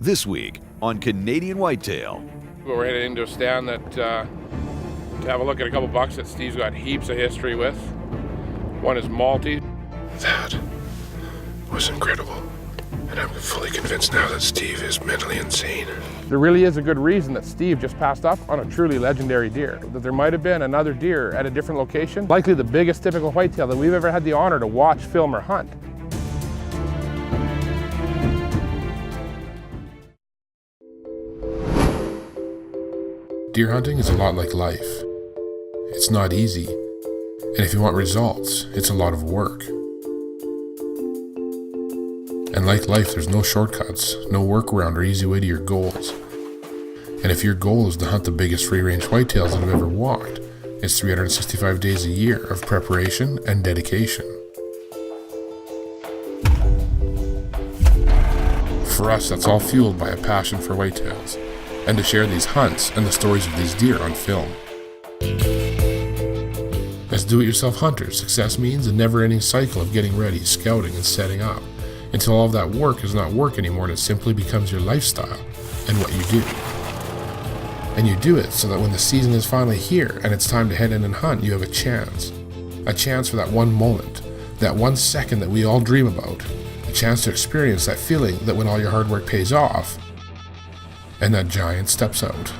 This week on Canadian Whitetail. We're headed into a stand that to have a look at a couple bucks that Steve's got heaps of history with. One is Malty. That was incredible. And I'm fully convinced now that Steve is mentally insane. There really is a good reason that Steve just passed up on a truly legendary deer. That there might have been another deer at a different location, likely the biggest typical whitetail that we've ever had the honor to watch, film, or hunt. Deer hunting is a lot like life. It's not easy. And if you want results, it's a lot of work. And like life, there's no shortcuts, no workaround or easy way to your goals. And if your goal is to hunt the biggest free-range whitetails that have ever walked, it's 365 days a year of preparation and dedication. For us, that's all fueled by a passion for whitetails, and to share these hunts and the stories of these deer on film. As do-it-yourself hunters, success means a never-ending cycle of getting ready, scouting, and setting up, until all of that work is not work anymore and it simply becomes your lifestyle and what you do. And you do it so that when the season is finally here and it's time to head in and hunt, you have a chance for that one moment, that 1 second that we all dream about, a chance to experience that feeling that when all your hard work pays off and that giant steps out.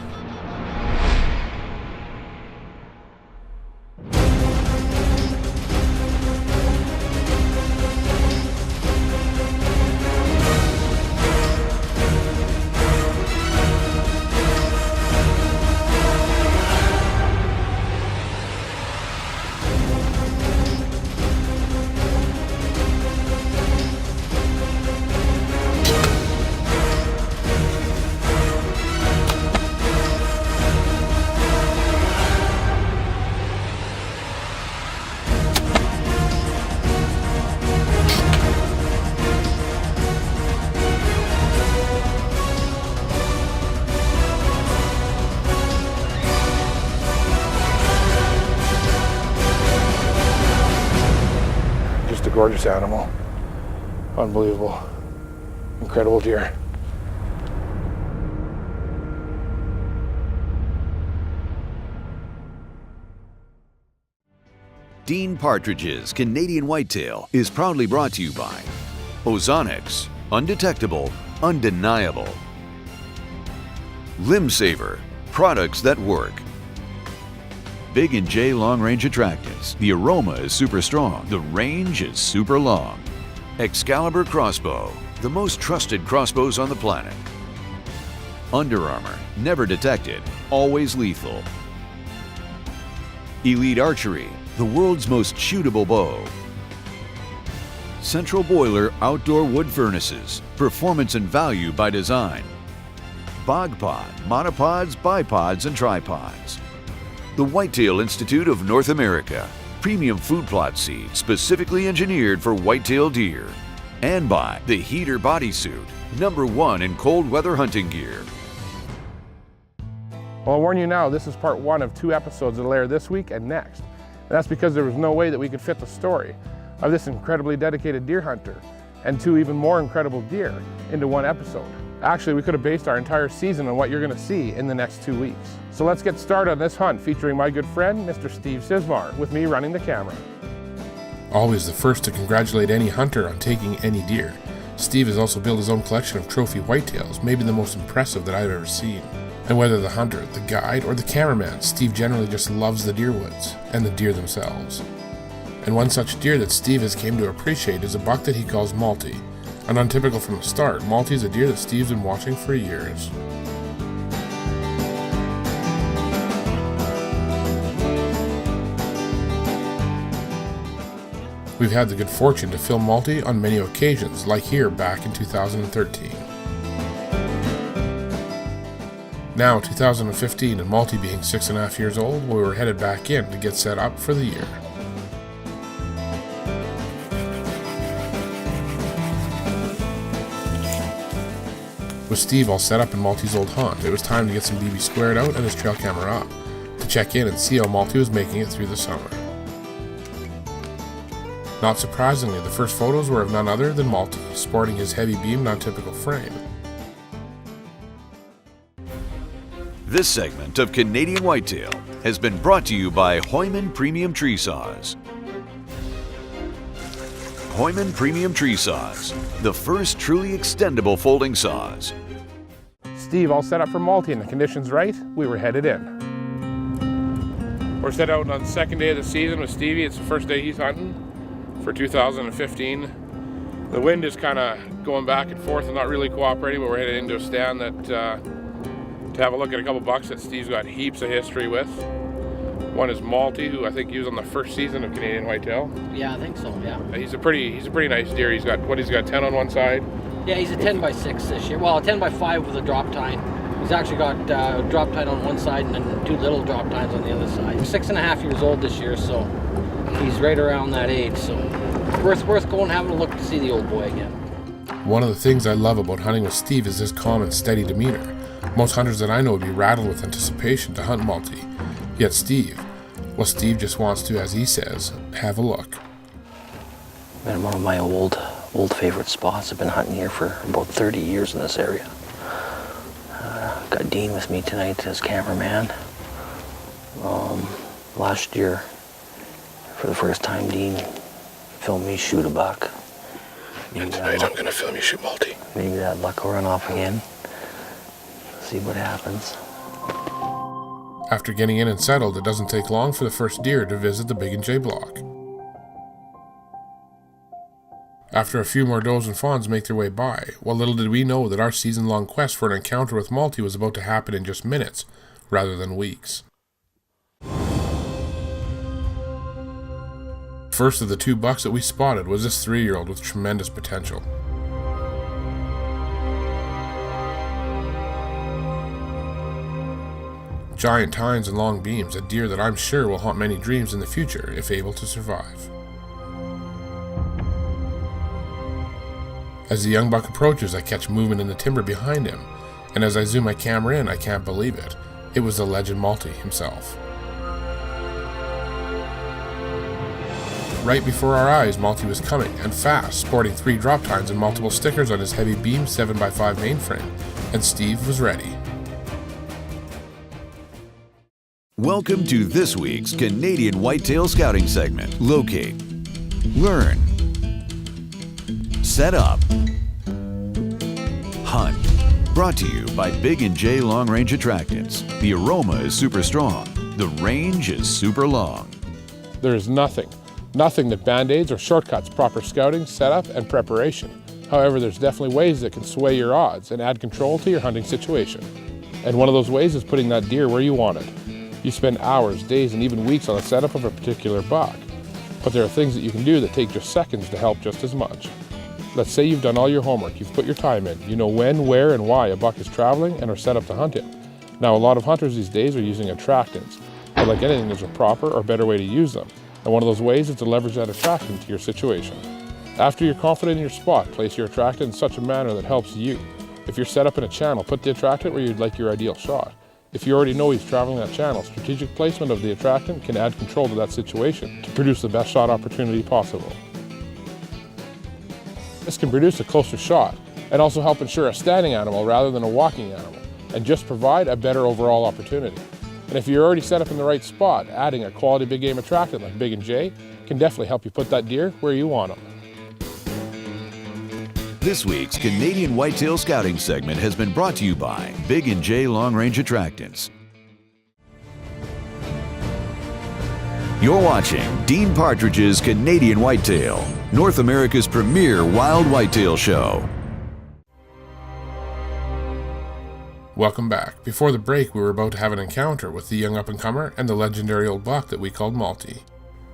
Just a gorgeous animal. Unbelievable. Incredible deer. Dean Partridge's Canadian Whitetail is proudly brought to you by Ozonics, undetectable, undeniable. Limb Saver, products that work. Big & J Long Range Attractants. The aroma is super strong. The range is super long. Excalibur Crossbow. The most trusted crossbows on the planet. Under Armour. Never detected. Always lethal. Elite Archery. The world's most shootable bow. Central Boiler Outdoor Wood Furnaces. Performance and value by design. Bog Pod. Monopods, bipods, and tripods. The Whitetail Institute of North America, premium food plot seed specifically engineered for whitetail deer. And by the Heater Bodysuit, #1 in cold weather hunting gear. Well, I'll warn you now, this is part 1 of 2 episodes that'll air this week and next. And that's because there was no way that we could fit the story of this incredibly dedicated deer hunter and 2 even more incredible deer into 1 episode. Actually, we could have based our entire season on what you're going to see in the next 2 weeks. So let's get started on this hunt featuring my good friend, Mr. Steve Csizmars, with me running the camera. Always the first to congratulate any hunter on taking any deer, Steve has also built his own collection of trophy whitetails, maybe the most impressive that I've ever seen. And whether the hunter, the guide, or the cameraman, Steve generally just loves the deer woods and the deer themselves. And one such deer that Steve has came to appreciate is a buck that he calls Malty. And untypical from the start, Malty is a deer that Steve's been watching for years. We've had the good fortune to film Malty on many occasions, like here back in 2013. Now 2015 and Malty being 6.5 years old, we were headed back in to get set up for the year. With Steve all set up in Malty's old haunt, it was time to get some BB squared out and his trail camera up, to check in and see how Malty was making it through the summer. Not surprisingly, the first photos were of none other than Malty, sporting his heavy beam non-typical frame. This segment of Canadian Whitetail has been brought to you by Hoyman Premium Tree Saws. Hoyman Premium Tree Saws, the first truly extendable folding saws. Steve, all set up for multi and the conditions right, we were headed in. We're set out on the second day of the season with Stevie. It's the first day he's hunting for 2015. The wind is kind of going back and forth and not really cooperating, but we're headed into a stand that to have a look at a couple bucks that Steve's got heaps of history with. One is Malty, who I think he was on the first season of Canadian Whitetail. Yeah, I think so, yeah. He's a pretty nice deer. He's got 10 on one side. Yeah, he's a 10x6 this year. Well, a 10x5 with a drop tine. He's actually got drop tine on one side and then 2 little drop tines on the other side. He's 6.5 years old this year, so he's right around that age. So worth going having a look to see the old boy again. One of the things I love about hunting with Steve is his calm and steady demeanor. Most hunters that I know would be rattled with anticipation to hunt multi. Yet Steve just wants to, as he says, have a look. Man, one of my old favorite spots. I've been hunting here for about 30 years in this area. Got Dean with me tonight as cameraman. Last year, for the first time, Dean filmed me shoot a buck. And tonight I'm going to film you shoot multi. Maybe that luck will run off again. See what happens. After getting in and settled, it doesn't take long for the first deer to visit the Big and J block. After a few more does and fawns make their way by, well, little did we know that our season-long quest for an encounter with multi was about to happen in just minutes, rather than weeks. First of the 2 bucks that we spotted was this 3-year-old with tremendous potential. Giant tines and long beams, a deer that I'm sure will haunt many dreams in the future if able to survive. As the young buck approaches, I catch movement in the timber behind him, and as I zoom my camera in, I can't believe it. It was the legend Malty himself. Right before our eyes, Malty was coming, and fast, sporting 3 drop tines and multiple stickers on his heavy beam 7x5 mainframe, and Steve was ready. Welcome to this week's Canadian Whitetail Scouting segment. Locate, learn, set up, hunt. Brought to you by Big and J Long Range Attractants. The aroma is super strong. The range is super long. There is nothing that band-aids or shortcuts proper scouting, setup, and preparation. However, there's definitely ways that can sway your odds and add control to your hunting situation. And one of those ways is putting that deer where you want it. You spend hours, days, and even weeks on the setup of a particular buck. But there are things that you can do that take just seconds to help just as much. Let's say you've done all your homework, you've put your time in, you know when, where, and why a buck is traveling and are set up to hunt him. Now, a lot of hunters these days are using attractants, but like anything, there's a proper or better way to use them. And one of those ways is to leverage that attractant to your situation. After you're confident in your spot, place your attractant in such a manner that helps you. If you're set up in a channel, put the attractant where you'd like your ideal shot. If you already know he's traveling that channel, strategic placement of the attractant can add control to that situation to produce the best shot opportunity possible. This can produce a closer shot and also help ensure a standing animal rather than a walking animal, and just provide a better overall opportunity. And if you're already set up in the right spot, adding a quality big game attractant like Big and J can definitely help you put that deer where you want him. This week's Canadian Whitetail Scouting segment has been brought to you by Big and J Long Range Attractants. You're watching Dean Partridge's Canadian Whitetail, North America's premier wild whitetail show. Welcome back. Before the break, we were about to have an encounter with the young up-and-comer and the legendary old buck that we called Malty.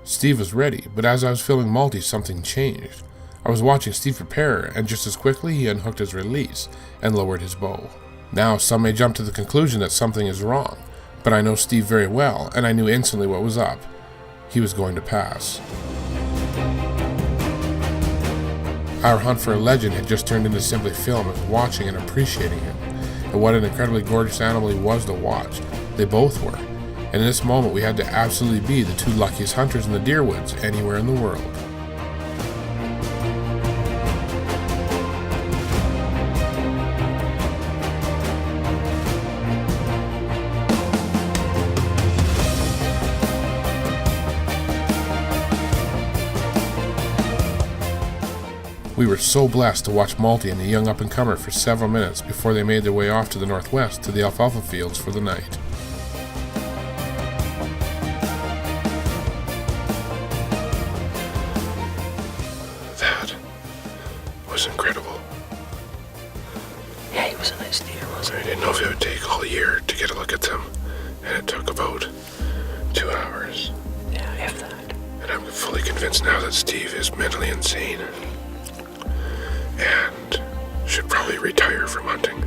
Steve was ready, but as I was filming Malty, something changed. I was watching Steve prepare, and just as quickly he unhooked his release and lowered his bow. Now, some may jump to the conclusion that something is wrong, but I know Steve very well, and I knew instantly what was up. He was going to pass. Our hunt for a legend had just turned into simply film of watching and appreciating him, and what an incredibly gorgeous animal he was to watch. They both were, and in this moment we had to absolutely be the 2 luckiest hunters in the deer woods anywhere in the world. so blessed to watch Malty and the young up-and-comer for several minutes before they made their way off to the northwest to the alfalfa fields for the night. That was incredible. Yeah, he was a nice deer, wasn't I didn't know if it would take all year to get a look at them, and it took about 2 hours. he? Yeah, if that. And I'm fully convinced now that Steve is mentally insane and should probably retire from hunting.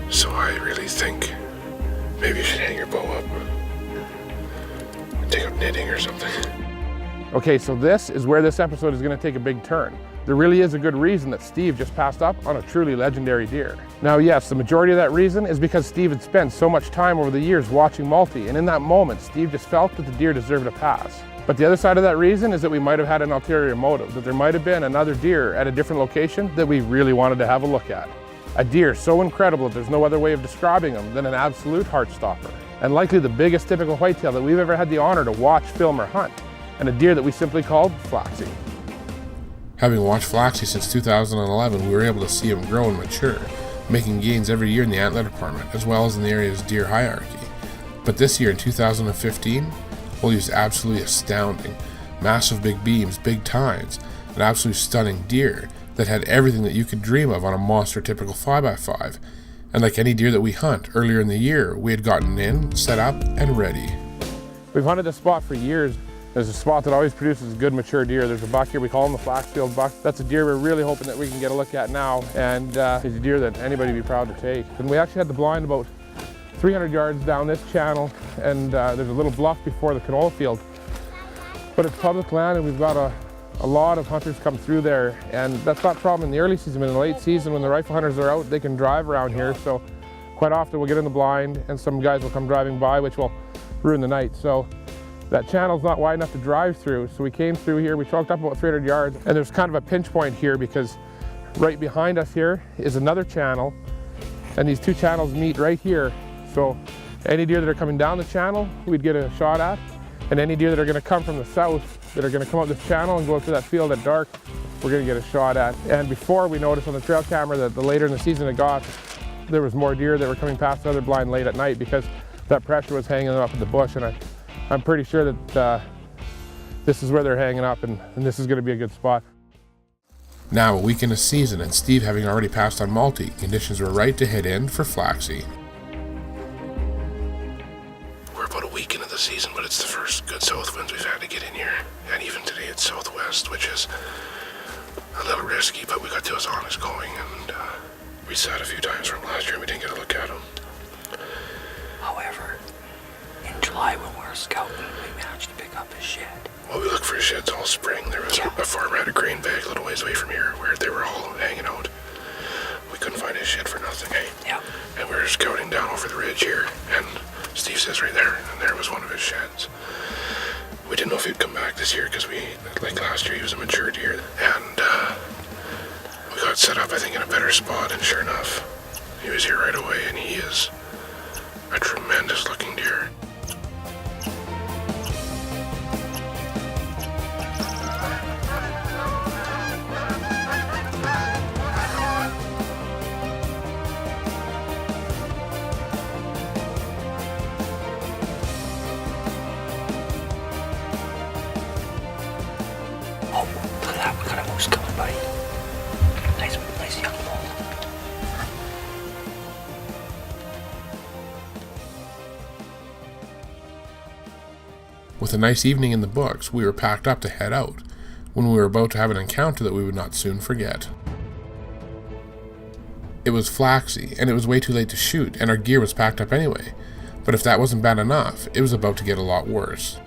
So I really think maybe you should hang your bow up, take up knitting or something. Okay, so this is where this episode is going to take a big turn. There really is a good reason that Steve just passed up on a truly legendary deer. Now, yes, the majority of that reason is because Steve had spent so much time over the years watching Malty, and in that moment, Steve just felt that the deer deserved a pass. But the other side of that reason is that we might have had an ulterior motive, that there might have been another deer at a different location that we really wanted to have a look at. A deer so incredible that there's no other way of describing him than an absolute heart stopper. And likely the biggest typical whitetail that we've ever had the honor to watch, film, or hunt. And a deer that we simply called Flaxie. Having watched Flaxie since 2011, we were able to see him grow and mature, making gains every year in the antler department, as well as in the area's deer hierarchy. But this year in 2015, well, he was absolutely astounding. Massive big beams, big tines, an absolute stunning deer that had everything that you could dream of on a monster typical 5x5. And like any deer that we hunt, earlier in the year, we had gotten in, set up, and ready. We've hunted this spot for years. There's a spot that always produces good mature deer. There's a buck here, we call him the Flaxfield buck. That's a deer we're really hoping that we can get a look at now, and he's a deer that anybody would be proud to take. And we actually had the blind about 300 yards down this channel, and there's a little bluff before the canola field. But it's public land, and we've got a lot of hunters come through there, and that's not a problem in the early season, but in the late season when the rifle hunters are out, they can drive around here, so quite often we'll get in the blind, and some guys will come driving by, which will ruin the night. So that channel's not wide enough to drive through, so we came through here, we chalked up about 300 yards, and there's kind of a pinch point here because right behind us here is another channel, and these two channels meet right here. So any deer that are coming down the channel, we'd get a shot at, and any deer that are going to come from the south, that are going to come up this channel and go up to that field at dark, we're going to get a shot at. And before, we noticed on the trail camera that the later in the season it got, there was more deer that were coming past the other blind late at night because that pressure was hanging them up in the bush, and I'm pretty sure that this is where they're hanging up, and this is going to be a good spot. Now, a week in the season, and Steve having already passed on Malty, conditions were right to head in for Flaxie. We're about a week into the season, but it's the first good south winds we've had to get in here. And even today it's southwest, which is a little risky, but we got those honest going, and we sat a few times from last year and we didn't get a look at them. However, in July when we were scouting, we managed to pick up his shed. Well, we looked for sheds all spring. There was a farmer had a grain bag a little ways away from here where they were all hanging out. We couldn't find his shed for nothing, eh? Yeah. And we were scouting down over the ridge here, and Steve says right there, and there was one of his sheds. We didn't know if he'd come back this year because like last year, he was a mature deer. And we got set up, I think, in a better spot, and sure enough, he was here right away, and he is a tremendous looking deer. With a nice evening in the books, we were packed up to head out, when we were about to have an encounter that we would not soon forget. It was Flaxie, and it was way too late to shoot, and our gear was packed up anyway. But if that wasn't bad enough, it was about to get a lot worse.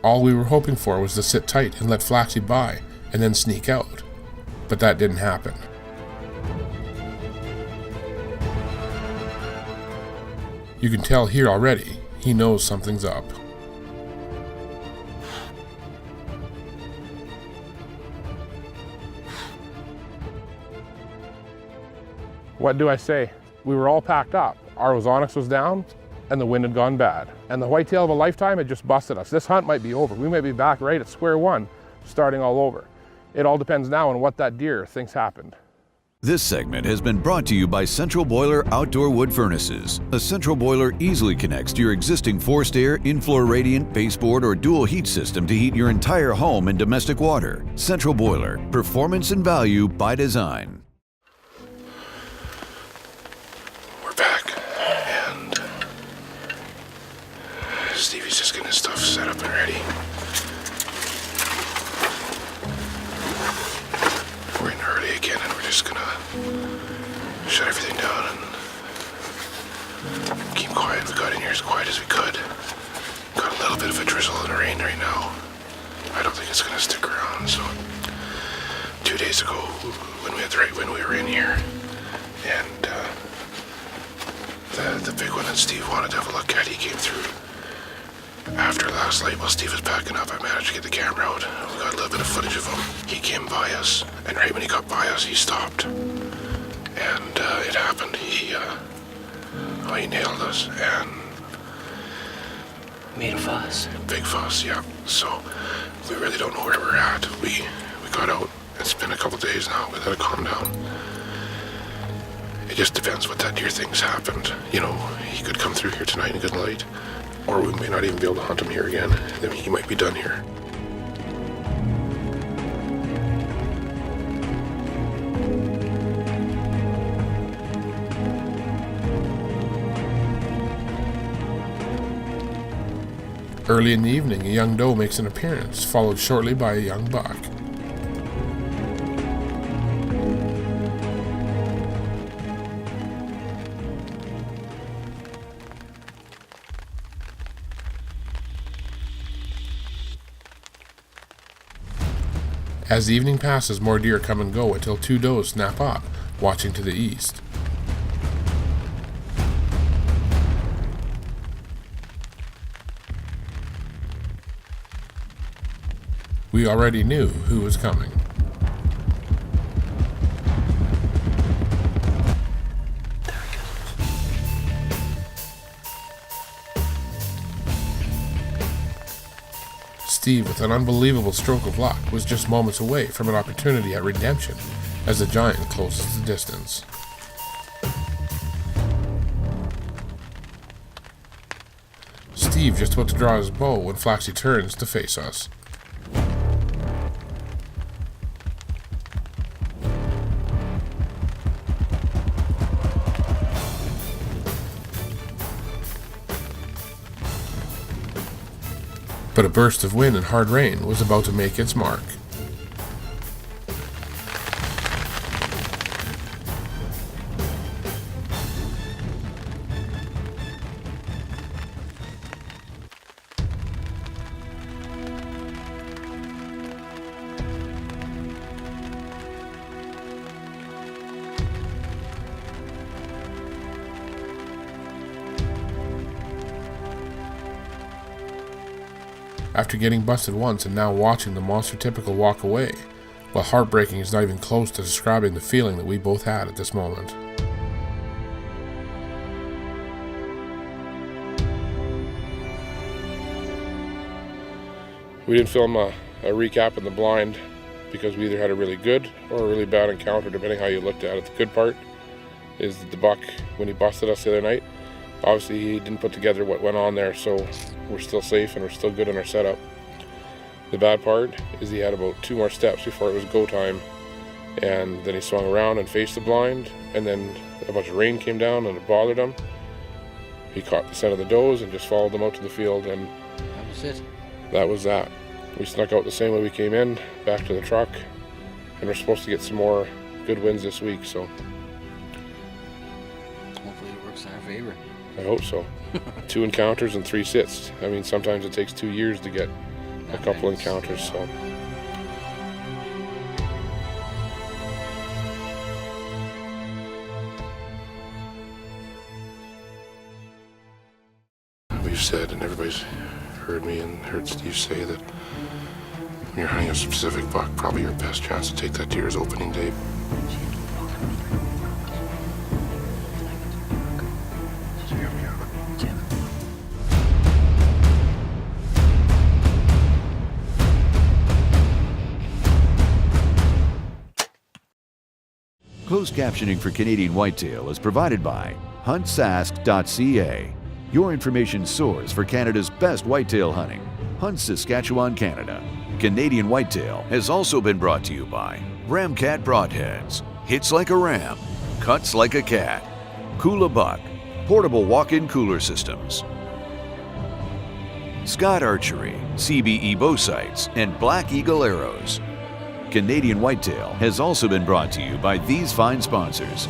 All we were hoping for was to sit tight and let Flaxie by, and then sneak out. But that didn't happen. You can tell here already, he knows something's up. What do I say? We were all packed up. Our ozonics was down, and the wind had gone bad. And the whitetail of a lifetime had just busted us. This hunt might be over. We might be back right at square one. starting all over. It all depends now on what that deer thinks happened. This segment has been brought to you by Central Boiler Outdoor Wood Furnaces. A central boiler easily connects to your existing forced air, in-floor radiant, baseboard, or dual heat system to heat your entire home in domestic water. Central Boiler, performance and value by design. We're back, and Stevie's just getting his stuff set up and ready. We're in early again, and we're just gonna shut everything down and keep quiet. We got in here as quiet as we could. Got a little bit of a drizzle and rain right now. I don't think it's gonna stick around. So 2 days ago, when we had the right wind, we were in here, and the big one that Steve wanted to have a look at, he came through after last night. While Steve was packing up, I managed to get the camera out. We got a little bit of footage of him. He came by us, and right when he got by us, he stopped. And it happened. He nailed us, and Made a fuss. big fuss, yeah. So we really don't know where we're at. We got out. It's been a couple days now. We let it calm down. It just depends what that deer thinks happened. You know, he could come through here tonight in good light, or we may not even be able to hunt him here again. Then he might be done here. Early in the evening, a young doe makes an appearance, followed shortly by a young buck. As the evening passes, more deer come and go until 2 does snap up, watching to the east. We already knew who was coming. Steve, with an unbelievable stroke of luck, was just moments away from an opportunity at redemption as the giant closes the distance. Steve just about to draw his bow when Flaxy turns to face us. But a burst of wind and hard rain was about to make its mark. After getting busted once and now watching the monster typical walk away, while heartbreaking is not even close to describing the feeling that we both had at this moment. We didn't film a recap in the blind because we either had a really good or a really bad encounter, depending how you looked at it. The good part is the buck, when he busted us the other night, obviously he didn't put together what went on there, so we're still safe and we're still good in our setup. The bad part is he had about 2 more steps before it was go time, and then he swung around and faced the blind, and then a bunch of rain came down and it bothered him. He caught the scent of the does and just followed them out to the field, and That was it. that was that. We snuck out the same way we came in, back to the truck, and we're supposed to get some more good wins this week, so Hopefully it works in our favor. I hope so. 2 encounters and 3 sits. I mean, sometimes it takes 2 years to get a couple encounters, so. We've said, and everybody's heard me and heard Steve say, that when you're hunting a specific buck, probably your best chance to take that deer is opening day. Closed captioning for Canadian whitetail is provided by huntsask.ca, your information source for Canada's best whitetail hunting. Hunt Saskatchewan, Canada. Canadian Whitetail has also been brought to you by Ramcat Broadheads, hits like a ram, cuts like a cat, Kula Buck, portable walk-in cooler systems, Scott Archery, CBE bow sights, and Black Eagle arrows. Canadian Whitetail has also been brought to you by these fine sponsors.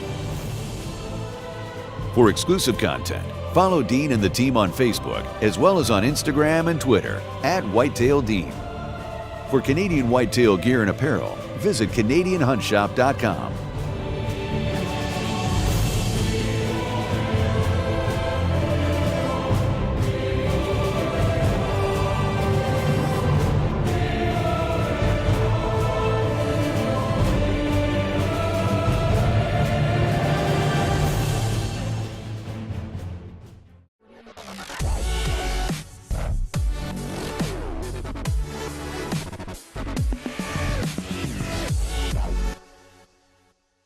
For exclusive content, follow Dean and the team on Facebook, as well as on Instagram and Twitter @WhitetailDean. For Canadian Whitetail gear and apparel, visit CanadianHuntShop.com.